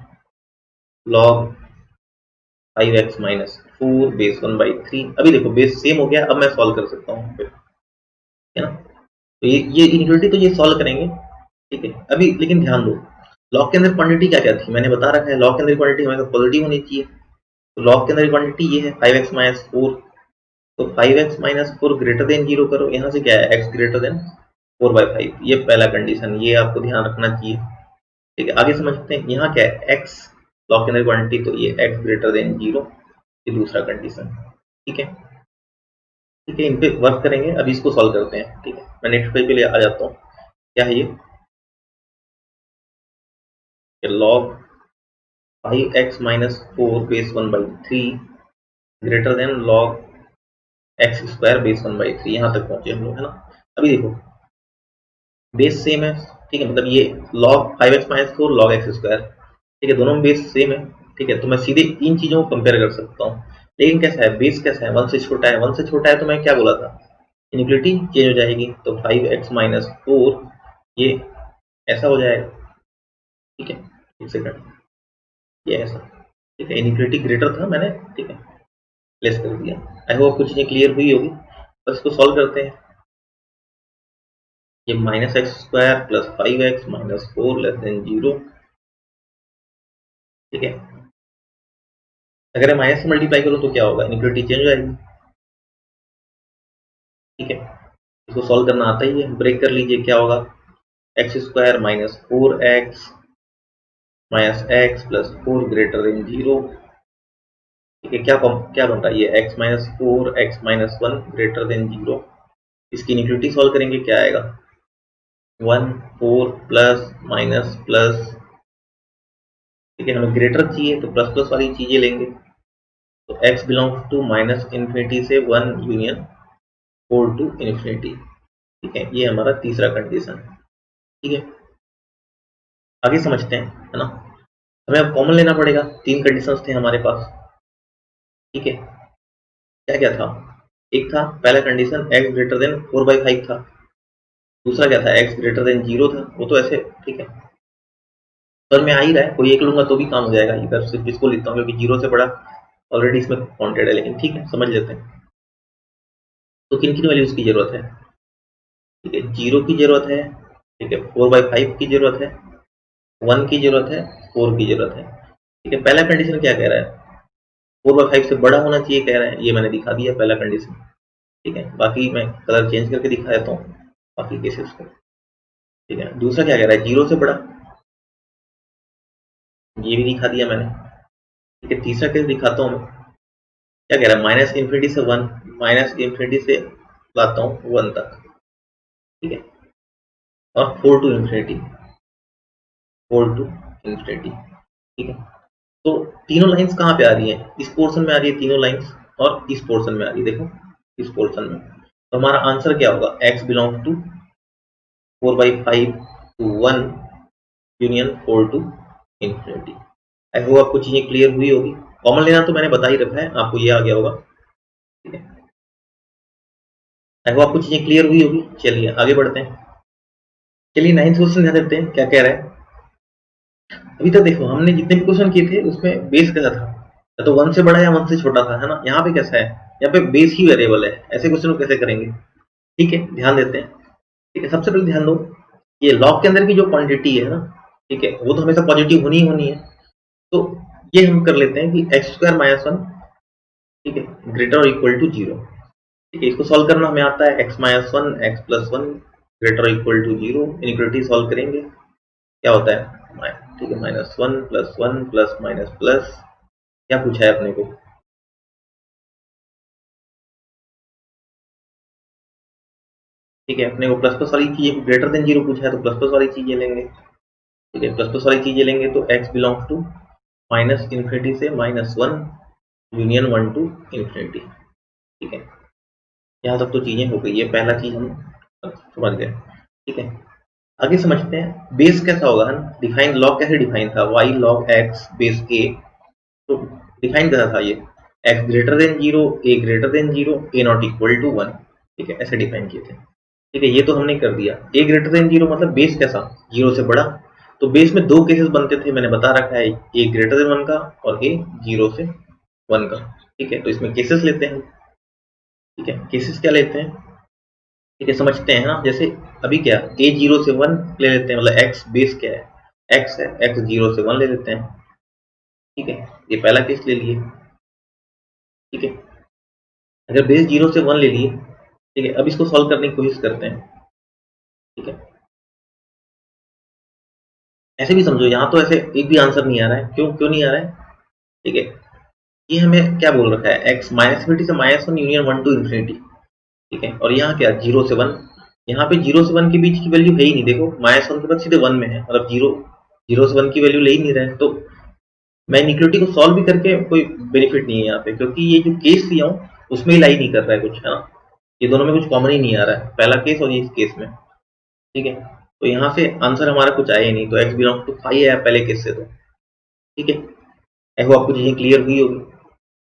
log 5x minus 4 base 1/3। अभी देखो बेस सेम हो गया, अब मैं सॉल्व कर सकता हूँ, है ना। तो ये इनइक्वालिटी तो ये सॉल्व करेंगे। ठीक है, अभी लेकिन ध्यान दो, लॉग के अंदर क्वांटिटी क्या क्या थी, मैंने बता रखा है, लॉग के अंदर क्वांटिटी हमेशा पॉजिटिव होनी चाहिए। तो लॉग के अंदर क्वांटिटी ये है 5x माइनस 4। तो 5x माइनस 4 ग्रेटर देन 0 करो, यहाँ से क्या है, x ग्रेटर देन 4/5, ये पहला कंडीशन, ये आपको ध्यान रखना चाहिए। ठीक है, आगे समझते हैं, यहाँ क्या है, x लॉग के अंदर क्वांटिटी, तो ये x ग्रेटर देन 0, ये दूसरा कंडीशन। ठीक है, ठीक है, इन पे वर्क करेंगे, अभी इसको सॉल्व करते हैं। ठीक है, मैं नेक्स्ट पेज पे ले आ जाता हूँ। क्या है ये, log 5x minus 4 base 1/3 greater than log x square base 1/3। यहाँ तक पहुंचे हम लोग, है ना। अभी देखो बेस सेम है, ठीक है, मतलब ये log 5x minus 4 log x square, ठीक है, दोनों में बेस सेम है। ठीक है, तो मैं सीधे इन चीजों को कंपेयर कर सकता हूँ, लेकिन कैसा है, बेस कैसा है, 1 से छोटा है, 1 से छोटा है, तो मैं क्या बोला था, इनइक्वालिटी चेंज हो जाएगी, तो 5x माइनस 4 ये ऐसा हो जाएगा। ठीक है, एक सेकंड, ये ऐसा, ठीक है, इनइक्वालिटी ग्रेटर था, मैंने, ठीक है, लेस कर दिया। आई होप कुछ चीजें क्लियर हुई होगी, बस इसको सॉल्व करते हैं। ये minus x square plus 5x minus 4 less than 0। ठीक है, अगर मैं माइनस से मल्टीप्लाई करूं तो क्या होगा, इनइक्वालिटी चेंज हो जाएगी। ठीक है, इसको सॉल्व करना आता ही है, ब्रेक कर लीजिए, क्या होगा, x square minus 4x minus x plus 4 greater than 0। ठीक है, क्या क्या बन रहा है, ये x minus 4 x minus 1 greater than 0। इसकी इनइक्वालिटी सॉल्व करेंगे, क्या आएगा, 1 4 प्लस माइनस प्लस। ठीक है, हमें ग्रेटर चाहिए तो प्लस प्लस वाली चीजें लेंगे, तो x belongs to minus infinity से 1 यूनियन 4 टू इन्फिनिटी। ठीक है, ये हमारा तीसरा कंडीशन है। ठीक है, आगे समझते हैं, है ना। हमें अब कॉमन लेना पड़ेगा, तीन कंडीशंस थे हमारे पास। ठीक है, क्या क्या था, एक था पहला कंडीशन x ग्रेटर देन 4/5 था। दूसरा क्या था, एक्स ग्रेटर देन 0 था, वो तो ऐसे ठीक है पर में आ ही रहा है, कोई एक लूंगा तो भी काम हो जाएगा, इधर सिर्फ इसको लिखता हूँ क्योंकि 0 से बड़ा ऑलरेडी इसमें काउंटेड है, लेकिन ठीक है समझ लेते हैं। तो किन किन वैल्यूज की जरूरत है, ठीक है 0 की जरूरत है, ठीक है 4/5 की जरूरत है, 1 की जरूरत है, 4 की जरूरत है। ठीक है, पहला कंडीशन क्या कह रहा है, 4/5 से बड़ा होना चाहिए कह रहा है, ये मैंने दिखा दिया पहला कंडीशन। ठीक है, बाकी मैं कलर चेंज करके दिखा देता हूँ बाकी केसेस को। ठीक है, दूसरा क्या कह रहा है, 0 से बड़ा, ये भी दिखा दिया मैंने। ठीक है, तीसरा केस दिखाता हूँ मैं, क्या कह रहा है, माइनस इन्फिनिटी से 1, माइनस इन्फिनिटी से लाता हूँ 1 तक। ठीक है, और 4 टू इन्फिनिटी, 4 टू इन्फिनिटी। ठीक है, तो तीनों लाइंस कहाँ पे आ रही है, इस पोर्शन में आ रही है तीनों लाइंस, और इस पोर्शन में आ रही है, देखो इस पोर्शन में। तो हमारा आंसर क्या होगा, x belong to 4/5 to 1 union 4 to infinity. I hope आपको चीजें क्लियर हुई होगी। कॉमन लेना तो मैंने बता ही रखा है, आपको ये आ गया होगा। ठीक है, आई होप आपको चीजें क्लियर हुई होगी। चलिए आगे बढ़ते हैं। चलिए 9th क्वेश्चन ध्यान देते हैं क्या कह रहा है। अभी तक देखो हमने जितने भी क्वेश्चन किए थे उसमें बेस कैसा था, या तो 1 से बड़ा या 1 से छोटा था, है ना। यहाँ पे कैसा है, यहाँ पे बेस ही वेरिएबल है, ऐसे क्वेश्चन को कैसे करेंगे। ठीक है, ध्यान देते हैं। ठीक है, सबसे पहले ध्यान दो, ये लॉग के अंदर की जो क्वांटिटी है ना, ठीक है, वो तो हमेशा पॉजिटिव होनी ही होनी है। तो ये हम कर लेते हैं कि एक्स स्क्वायर माइनस 1, ठीक है, ग्रेटर और इक्वल टू 0। ठीक है, इसको सॉल्व करना हमें आता है, x minus 1 x plus 1 greater equal to 0, inequality solve करेंगे, क्या होता है, ठीक है, -1 + 1 प्लस माइनस प्लस, क्या पूछा है अपने को, ठीक है, अपने को प्लस प्लस वाली चीजें, ग्रेटर देन 0 पूछा है तो प्लस प्लस वाली चीजें लेंगे। ठीक है, प्लस प्लस वाली चीजें लेंगे तो x belongs to minus infinity से -1 यूनियन 1 टू इन्फिनिटी। ठीक है, यहाँ तक तो चीजें हो गई, ये पहला चीज हम समझ गए। ठीक है, आगे समझते हैं बेस कैसा होगा, है ना। डिफाइन लॉग कैसे डिफाइन था, y log x base a, तो डिफाइन कैसा था ये, x greater than 0 a greater than 0 a not equal to 1। ठीक है, ऐसे डिफाइन किए थे। ठीक है, ये तो हमने कर दिया। a ग्रेटर देन 0 मतलब बेस कैसा, 0 से बड़ा। तो बेस में दो केसेस बनते थे, मैंने बता रखा है, a ग्रेटर देन 1 का और a 0 से 1 का। ठीक है, तो इसमें केसेस लेते हैं। ठीक है, केसेस क्या लेते हैं, ठीक है, समझते हैं ना। जैसे अभी क्या, a 0 से 1 ले लेते हैं, मतलब x बेस क्या है, x है, x 0 से 1 ले लेते हैं। ठीक है, ये पहला केस ले लिए। ठीक है, अगर बेस 0 से 1 ले लिए, ठीक है, अब इसको सॉल्व करने की कोशिश करते हैं। ठीक है, ऐसे भी समझो, यहाँ तो ऐसे एक भी आंसर नहीं आ रहा है, क्यों क्यों नहीं आ रहा है। ठीक है, ये हमें क्या बोल रखा है, x माइनस इन्फिनिटी से -1 यूनियन 1 टू इन्फिनिटी। ठीक है, और यहाँ क्या 0 से 1, यहाँ पे 0 से 1 के बीच की वैल्यू है ही नहीं, देखो -1 के बाद सीधे 1 में है, मतलब 0 से 1 की वैल्यू ले ही नहीं रहे हैं। तो मैं इनिक्वालिटी को सॉल्व भी करके कोई बेनिफिट नहीं है यहाँ पे, क्योंकि ये जो केस लिया हूँ उसमें ही लाई नहीं कर रहा है कुछ, है ना। ये दोनों में कुछ कॉमन ही नहीं आ रहा है, पहला केस और ये इस केस में। ठीक है, तो यहाँ से आंसर हमारा कुछ आया ही नहीं, तो x बिलोंग टू 5 है पहले केस से तो। ठीक है, आई होप आपको चीजें क्लियर हुई होगी।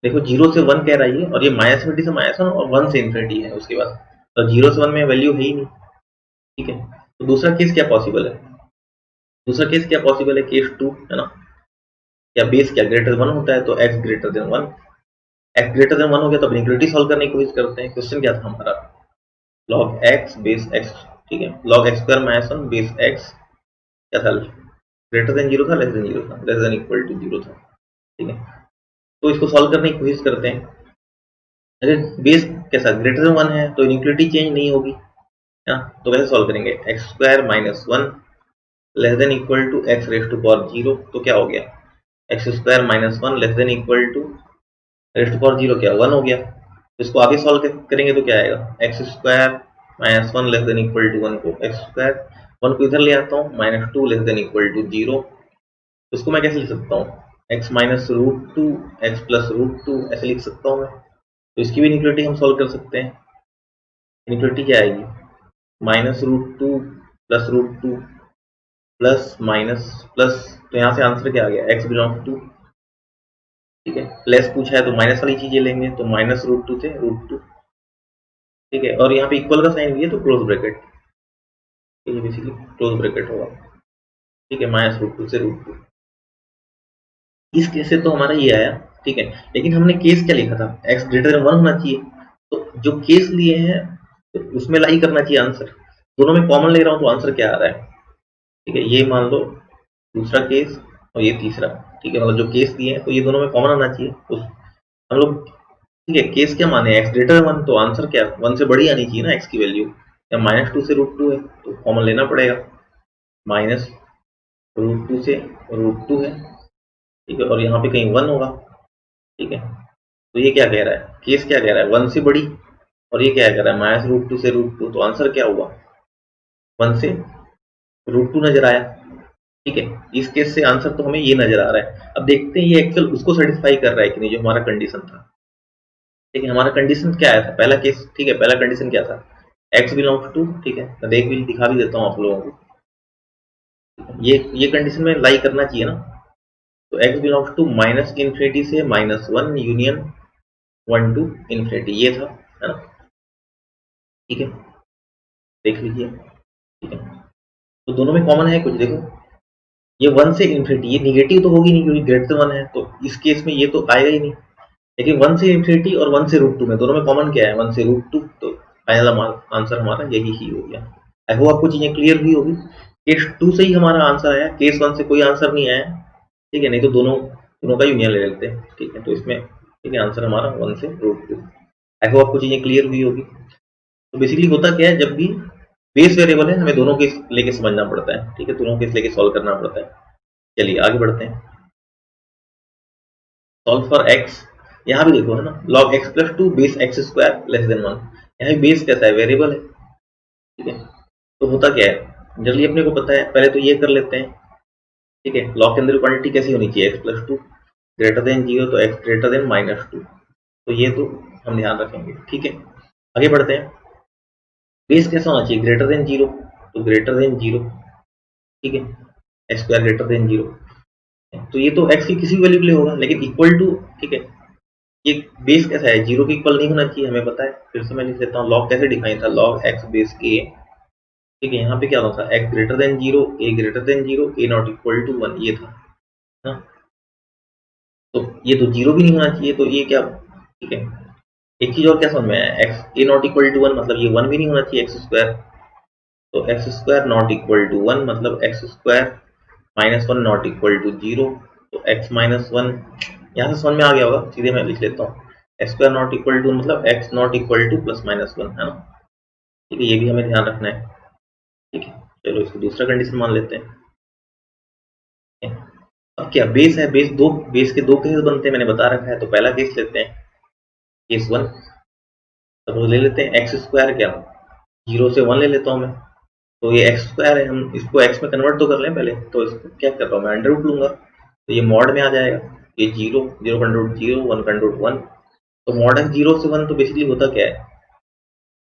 देखो 0 से 1 कह रहा है ये, और ये माइनस इन्फिनिटी से -1 और 1 से इन्फिनिटी है उसके बाद, तो 0 से 1 में वैल्यू है ही नहीं। ठीक है, तो दूसरा केस क्या पॉसिबल है, दूसरा केस क्या पॉसिबल है, केस 2, है ना। या बेस क्या ग्रेटर 1 होता है, तो x greater then 1, x greater then 1 हो गया तो इक्वलिटी सॉल्व करने की कोशिश करते हैं। क्वेश्चन क्या था हमारा, log x बेस x। ठीक है, log x square -1 base x, क्या था, ग्रेटर देन 0 था, लेस देन 0 था, लेस देन इक्वल टू 0 था। ठीक है, तो इसको सॉल्व करने की कोशिश करते हैं। अगर बेस कैसा ग्रेटर देन 1 है तो इक्वलिटी चेंज नहीं होगी, है ना। तो कैसे सॉल्व करेंगे, x square -1 less than equal to x raise to power 0, तो क्या हो गया, x square -1 less than equal to raise to power 0 क्या 1 हो गया। तो इसको आगे सॉल्व करेंगे तो क्या आएगा, x square -1 less than equal to 1 को एक्स स्क्वायर, 1 को इधर ले आता हूँ, -2 लेस देन इक्वल टू 0। तो इसको मैं कैसे लिख सकता हूँ, x minus root two x plus root two, ऐसे लिख सकता हूँ मैं। तो इसकी भी इनिक्वालिटी हम सॉल्व कर सकते हैं। इनिक्वालिटी क्या आएगी, -√2 प्लस √2 प्लस माइनस प्लस, तो यहाँ से आंसर क्या आ गया, x बिलोंग टू, ठीक है, प्लस पूछा है तो माइनस वाली चीजें लेंगे, तो -√2 से √2। ठीक है, और यहाँ पे इक्वल का साइन भी है तो क्लोज ब्रैकेट। तो ये बेसिकली क्लोज ब्रैकेट होगा, ठीक है, -√2 से √2। इस केस से तो हमारा ये आया, ठीक है, लेकिन हमने केस क्या लिखा था, x ग्रेटर देन 1 होना चाहिए। तो जो केस लिए हैं तो उसमें लाई करना चाहिए आंसर। दोनों में कॉमन ले रहा हूँ तो आंसर क्या आ रहा है, ठीक है, ये मान लो दूसरा केस और ये तीसरा, ठीक है, मतलब जो केस दिए हैं तो ये दोनों में कॉमन आना चाहिए। तो हम लोग, ठीक है, केस क्या माने, x ग्रेटर देन 1, तो आंसर क्या 1 से बड़ी आनी चाहिए ना x की वैल्यू, या -2 से √2 है तो कॉमन लेना पड़ेगा, -√2 से √2 है, ठीक है, और यहाँ पे कहीं 1 होगा, ठीक है। तो ये क्या कह रहा है, केस क्या कह रहा है 1 से बड़ी, और ये क्या कह रहा है -√2 से √2, तो आंसर क्या हुआ 1 से √2 नजर आया, ठीक है। इस केस से आंसर तो हमें ये नजर आ रहा है। अब देखते हैं ये एक्चुअल उसको सेटिस्फाई कर रहा है कि नहीं, जो हमारा कंडीशन था, ठीक है। हमारा कंडीशन क्या आया था पहला केस, ठीक है, पहला कंडीशन क्या था, x बिलोंग्स टू, ठीक है, मैं देख भी दिखा भी देता हूँ आप लोगों को, ये कंडीशन में लाई करना चाहिए ना। तो x बिलोंग्स टू -∞ से -1 यूनियन 1 टू इन्फिनिटी, ये था, है ना, ठीक है, देख लीजिए, ठीक है। तो दोनों में कॉमन है कुछ, देखो ये 1 से इन्फिनिटी, ये निगेटिव तो होगी नहीं क्योंकि ग्रेटर 1 है, तो इस केस में ये तो आएगा ही नहीं। लेकिन 1 से इन्फिनिटी और 1 से √2 में दोनों में कॉमन क्या है, 1 से √2, तो फाइनल आंसर हमारा यही ही हो गया। आई होप आपको चीजें क्लियर हुई होगी। केस 2 से ही हमारा आंसर आया, केस 1 से कोई आंसर नहीं आया, ठीक है, नहीं तो दोनों दोनों का यूनियन ले लेते हैं, ठीक है। तो इसमें, ठीक है, आंसर हमारा 1 से √2। आई होप आपको चीजें क्लियर हुई होगी। तो बेसिकली होता क्या है, जब भी बेस वेरिएबल है हमें दोनों केस लेके समझना पड़ता है, ठीक है, दोनों केस लेके सॉल्व करना पड़ता है। चलिए आगे बढ़ते हैं। सॉल्व फॉर x, यहाँ भी देखो है ना, log x plus 2 base x square less than 1, यहाँ बेस कैसा है, वेरिएबल है, ठीक है। तो होता क्या है, जल्दी अपने को पता है, पहले तो ये कर लेते हैं, ठीक है। log के अंदर क्वांटिटी कैसी होनी चाहिए, x प्लस 2 ग्रेटर देन 0, तो x ग्रेटर देन -2, तो ये तो हम ध्यान रखेंगे, ठीक है। आगे बढ़ते हैं, बेस कैसा होना चाहिए, ग्रेटर देन 0, तो ग्रेटर देन 0, ठीक है, x स्क्वायर ग्रेटर देन 0, तो ये तो x की किसी वैल्यू के लिए होगा, लेकिन इक्वल टू, ठीक है, ये बेस कैसा है, 0 के इक्वल नहीं होना चाहिए, हमें पता है। फिर से मैं लिख लेता हूँ, लॉग कैसे डिफाइन था, लॉग x बेस a, ठीक है, यहाँ पे क्या होता था, x greater than 0, a greater than 0, a not equal to 1, ये था ना। तो ये तो 0 भी नहीं होना चाहिए, तो ये क्या, ठीक है। एक चीज और क्या समझ में आया, x a not equal to 1 मतलब ये 1 भी नहीं होना चाहिए, एक्स स्क्वायर, तो x square not equal to 1 मतलब x square -1 not equal to 0, तो x -1, यहाँ से समझ में आ गया होगा, सीधे मैं लिख लेता हूँ, x square not equal to मतलब x नॉट इक्वल टू +-1, है ना, ठीक है, ये भी हमें ध्यान रखना है, ठीक है। चलो इसको दूसरा कंडीशन मान लेते हैं। अब क्या बेस है, बेस के दो केस बनते हैं, मैंने बता रखा है। तो पहला केस लेते हैं, केस 1, तो ले लेते हैं एक्स स्क्वायर, क्या 0 से 1 ले लेता हूँ मैं, तो ये एक्स स्क्वायर है, हम इसको एक्स में कन्वर्ट तो कर लें पहले, तो इसको क्या कर रहा हूँ मैं, अंडर रूट लूंगा, तो ये मॉड में आ जाएगा, ये 0, 0 का अंडर रूट 0, 1 का अंडर रूट 1, तो मॉड है 0 से 1, तो बेसिकली होता क्या है,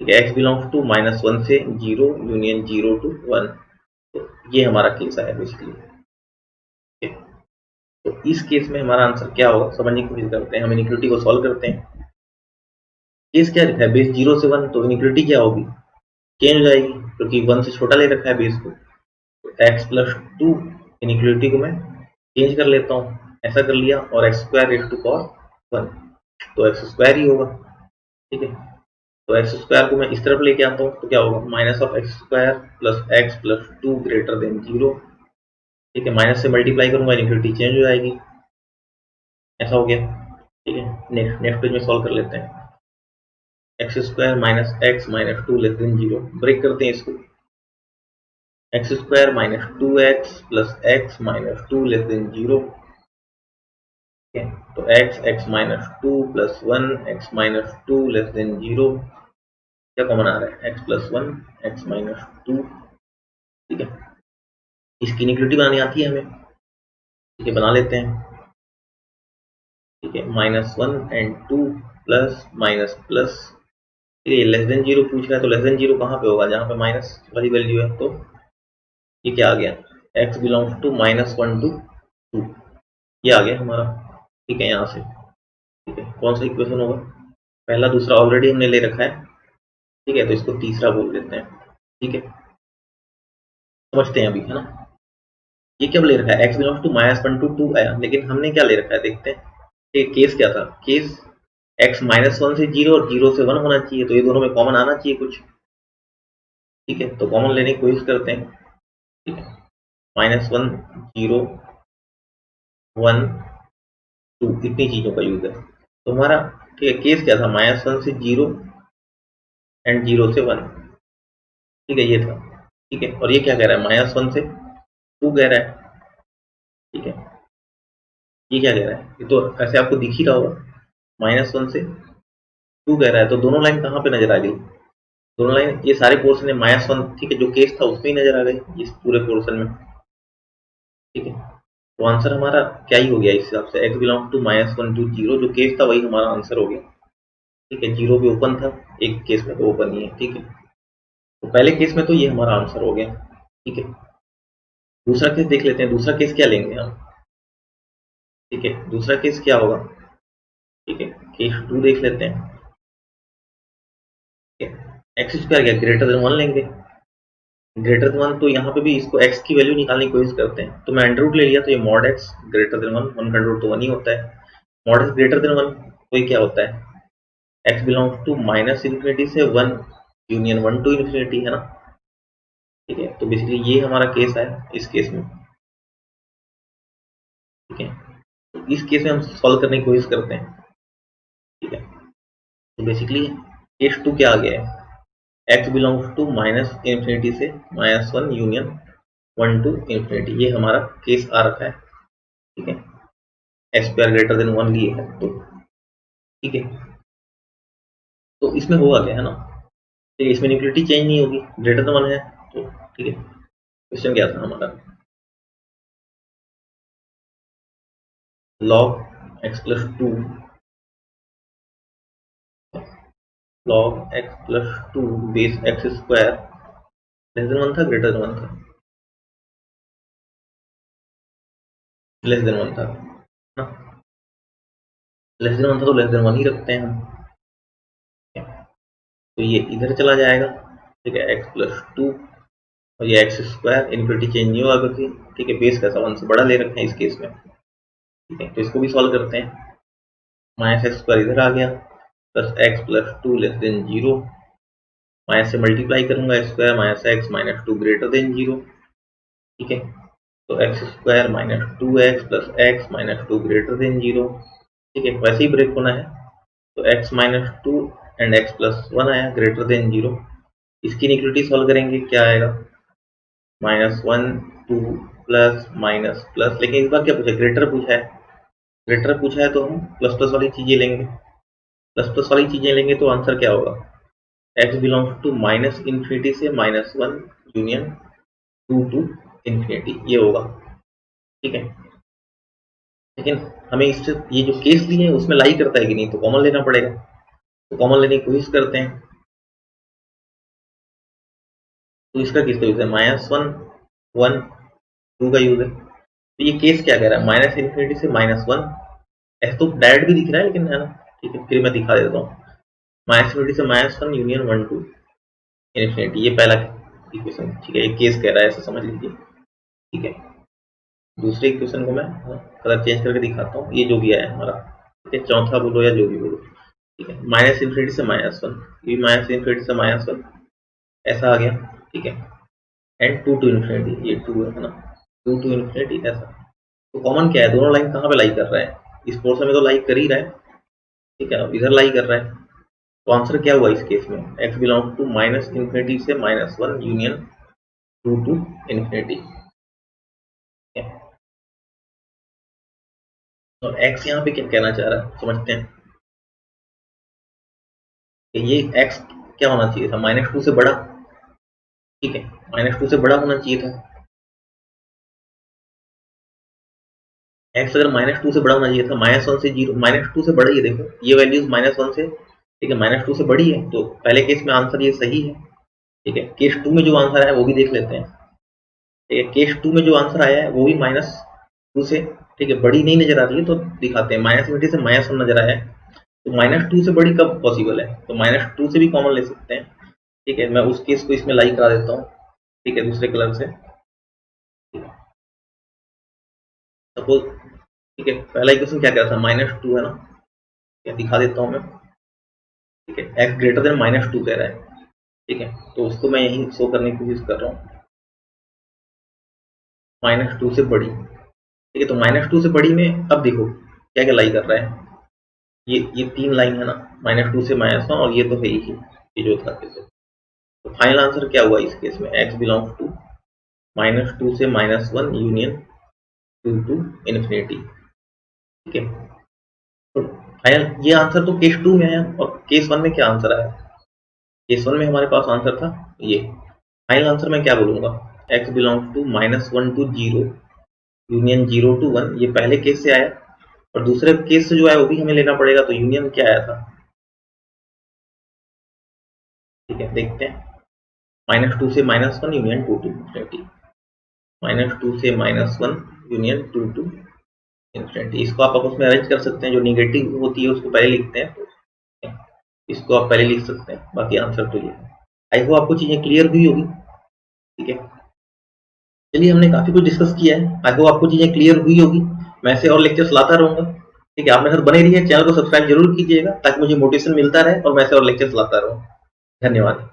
ठीक है, x बिलोंग्स टू -1 से 0 यूनियन 0 टू 1, तो ये हमारा केस है बेसिकली, ठीक है। तो इस केस में हमारा आंसर क्या होगा, समझने की कोशिश करते हैं, हम इनिक्विटी को सॉल्व करते हैं। केस क्या लिखा है, बेस 0 से 1, तो इनिक्विटी क्या होगी, चेंज हो जाएगी, क्योंकि 1 से छोटा ले रखा है बेस को, तो x प्लस 2, इनिक्विटी को मैं चेंज कर लेता हूँ, ऐसा कर लिया, और x square raise to power 1, तो एक्स स्क्वायर ही होगा, ठीक है। तो एक्स स्क्वायर को मैं इस तरफ लेके आता हूँ, तो क्या होगा, minus of x square plus x plus 2 greater than 0, ठीक है, माइनस से मल्टीप्लाई करूंगा, इनिक्विटी चेंज हो जाएगी, ऐसा हो गया, ठीक है। नेक्स्ट नेक्स्ट पेज में सॉल्व कर लेते हैं, x square -x -2 less than 0, break करते हैं इसको, x square -2x plus x -2 less than 0, ठीक है। तो x plus 1 x 2 less than 0, क्या कॉमन आ रहा है, x प्लस 1 x -2, ठीक है। इसकी इनिक्विटी बनानी आती है हमें, ठीक है, बना लेते हैं, ठीक है, -1 एंड 2 प्लस माइनस प्लस, ठीक है, लेस देन 0 पूछ रहा है, तो लेस देन 0 कहाँ पे होगा, जहाँ पे माइनस वाली वैल्यू है, तो ये क्या आ गया, x बिलोंग्स टू -1 टू 2, ये आ गया हमारा, ठीक है, यहाँ से, ठीक है। कौन सा इक्वेशन होगा, पहला दूसरा ऑलरेडी हमने ले रखा है, ठीक है, तो इसको तीसरा बोल देते हैं, ठीक है। समझते हैं अभी, है ना। ये क्या ले रखा है, x बिलोंग्स टू -1 to 2 आया, लेकिन हमने क्या ले रखा है देखते हैं। ये केस क्या था, केस x -1 से 0 और 0 से 1 होना चाहिए, तो ये दोनों में कॉमन आना चाहिए कुछ। ठीक है, तो कॉमन लेने की कोशिश करते हैं। ठीक है, -1 0 1 2 इतनी चीजों का यूज है। तो हमारा ठीक है केस क्या था, -1 से 0 एंड 0 से 1। ठीक है, ये था। ठीक है, और ये क्या कह रहा है, -1 से 2 कह रहा है। ठीक है, ये क्या कह रहा है, ये तो ऐसे आपको दिख ही रहा होगा, -1 से 2 कह रहा है, तो दोनों लाइन कहाँ पे नजर आ गई, दोनों लाइन ये सारे पोर्शन है -1। ठीक है, जो केस था उसमें ही नजर आ गई, इस पूरे पोर्शन में। ठीक है, तो आंसर हमारा क्या ही हो गया इस हिसाब से, x बिलोंग टू -1 to 0, जो केस था वही हमारा आंसर हो गया। ठीक है, 0 भी ओपन था, एक केस में तो ओपन ही है। ठीक है, तो पहले केस में तो ये हमारा आंसर हो गया। ठीक है, दूसरा केस देख लेते हैं, दूसरा केस क्या लेंगे हम। ठीक है, दूसरा केस क्या होगा। ठीक है, केस 2 देख लेते हैं। एक्स स्क्वायर क्या ग्रेटर देन 1 लेंगे, ग्रेटर देन 1, तो यहाँ पे भी इसको x की वैल्यू निकालने की कोशिश करते हैं, तो मैं अंडर रूट ले लिया, तो ये मॉड x ग्रेटर देन 1, 1 का अंडर रूट तो 1 ही होता है, मॉड x ग्रेटर देन 1, तो ये क्या होता है, x बिलोंग्स टू -∞ से 1 यूनियन 1 to इन्फिनिटी, है ना। ठीक है, तो बेसिकली ये हमारा केस है इस केस में। ठीक है, तो इस केस में हम सॉल्व करने की कोशिश करते हैं। ठीक है, तो बेसिकली केस 2 क्या आ गया है, x बिलोंग्स टू -∞ से -1 यूनियन 1 to इन्फिनिटी, ये हमारा केस आ रखा है। ठीक है, एस स्क्वायर ग्रेटर देन 1 लिए है तो। ठीक है, तो इसमें होगा क्या, है ना, ठीक है, इसमें न्यूक्लियोरिटी चेंज नहीं होगी, ग्रेटर देन 1 है तो। ठीक है, क्वेश्चन क्या था हमारा, log x plus 2, log x plus 2 base x square less than 1 था, ग्रेटर देन 1 था, लेस देन 1 था ना, लेस देन 1 था तो लेस देन 1 ही रखते हैं हम। तो ये इधर चला जाएगा। ठीक है, x प्लस 2 और ये एक्स स्क्वायर, इनफिनिटी चेंज नहीं होगा क्योंकि ठीक है बेस कैसा 1 से बड़ा ले रखे हैं इस केस में। ठीक है, तो इसको भी सॉल्व करते हैं, -x² इधर आ गया, plus x plus 2 less than 0, minus से मल्टीप्लाई करूंगा स्क्वायर, -x -2 ग्रेटर देन 0। ठीक है, तो x² -2x plus x -2 greater than 0। ठीक है, वैसे ही ब्रेक होना है, तो x -2 एंड x प्लस 1 आया ग्रेटर देन 0। इसकी इक्वलिटी सॉल्व करेंगे, क्या आएगा, -1 2 प्लस माइनस प्लस, लेकिन इस बार क्या पूछा, ग्रेटर पूछा है, ग्रेटर पूछा है तो हम प्लस प्लस वाली चीजें लेंगे, प्लस प्लस वाली चीजें लेंगे तो आंसर क्या होगा, x बिलोंग्स टू -∞ से -1 यूनियन 2 to इन्फिनिटी, ये होगा। ठीक है, लेकिन हमें इससे ये जो केस दिए हैं उसमें लाई करता है कि नहीं, तो कॉमन लेना पड़ेगा, तो कॉमन लेने की कोशिश करते हैं। तो इसका किसका यूज है, -1 1 2 का यूज है, तो ये केस क्या कह रहा है, -∞ से -1, ऐसे तो डायरेक्ट भी दिख रहा है लेकिन, है ना। ठीक है, फिर मैं दिखा देता हूँ, -∞ से -1 यूनियन 1 to इन्फिनिटी, ये पहला इक्वेशन। ठीक है, ये केस कह रहा है, ऐसा समझ लीजिए। ठीक है, दूसरे इक्वेशन को मैं कलर चेंज करके दिखाता हूँ, ये जो भी आया हमारा। ठीक है, चौथा बोलो या जो भी बोलो। ठीक है, -∞ से -1, ये -∞ से -1 ऐसा आ गया। ठीक है, एंड 2 to इन्फिनिटी, ये 2 है ना, 2 to इन्फिनिटी ऐसा। तो कॉमन क्या है, दोनों लाइन कहाँ पे लाई कर रहा है, इस पोर्शन में तो लाई कर ही रहा है। ठीक है, अब इधर लाई कर रहा है, तो आंसर क्या हुआ इस केस में, x बिलोंग टू -∞ से -1 यूनियन 2 to इन्फिनिटी। और x यहाँ पे क्या कहना चाह रहा है समझते हैं, कि ये x क्या होना चाहिए था, -2 से बड़ा। ठीक है, -2 से बड़ा होना चाहिए था, x अगर -2 से बड़ा होना चाहिए था, -1 से 0, -2 से बड़ा ही है, देखो ये वैल्यूज -1 से, ठीक है, -2 से बड़ी है, तो पहले केस में आंसर ये सही है। ठीक है, केस 2 में जो आंसर है वो भी देख लेते हैं। ठीक है, केस 2 में जो आंसर आया है वो भी -2 से, ठीक है, बड़ी नहीं नजर आ रही है, तो दिखाते हैं, -∞ से -1 नजर आया है, तो -2 से बड़ी कब पॉसिबल है, तो -2 से भी कॉमन ले सकते हैं। ठीक है, मैं उस केस को इसमें लाई करा देता हूँ। ठीक है, दूसरे कलर से, सपोज, ठीक है, पहला इक्वेशन क्या कह रहा था, -2 है ना, क्या दिखा देता हूं मैं, ठीक है, x ग्रेटर देन -2 कह रहा है, ठीक है, तो उसको मैं यही शो करने की कोशिश कर रहा हूँ, -2 से बड़ी, ठीक है, तो -2 से बड़ी में अब देखो क्या क्या लाई कर रहा है, ये 3 लाइन है ना, -2 से -1 और ये तो है ही, ये जो था, तो फाइनल आंसर क्या हुआ इस केस में, x बिलोंग्स टू -2 से -1 यूनियन 2 टू इन्फिनिटी, ठीक है, तो फाइनल ये आंसर तो केस 2 में है, और केस 1 में क्या आंसर आया, केस 1 में हमारे पास आंसर था ये, फाइनल आंसर मैं क्या बोलूंगा, x belongs to -1 to 0 union 0 to 1, ये पहले केस से आया, और दूसरे केस से जो आया वो भी हमें लेना पड़ेगा, तो यूनियन क्या आया था, ठीक है, देखते हैं, -2 से -1 यूनियन 2 टू इन्फिनिटी, -2 से -1 यूनियन 2 टू इन्फिनिटी, इसको आप आपस में अरेंज कर सकते हैं, जो निगेटिव होती है उसको पहले लिखते हैं, तो इसको आप पहले लिख सकते हैं, बाकी आंसर तो ये है। आई होप आपको चीजें क्लियर हुई होगी, ठीक है, चलिए हमने काफी कुछ डिस्कस किया है, आई होप आपको चीजें क्लियर हुई होगी, मैं ऐसे और लेक्चर्स लाता रहूंगा, ठीक है, आप मेरे साथ बने रहिए, चैनल को सब्सक्राइब जरूर कीजिएगा ताकि मुझे मोटिवेशन मिलता रहे और मैं ऐसे और लेक्चर्स लाता रहूँ। धन्यवाद।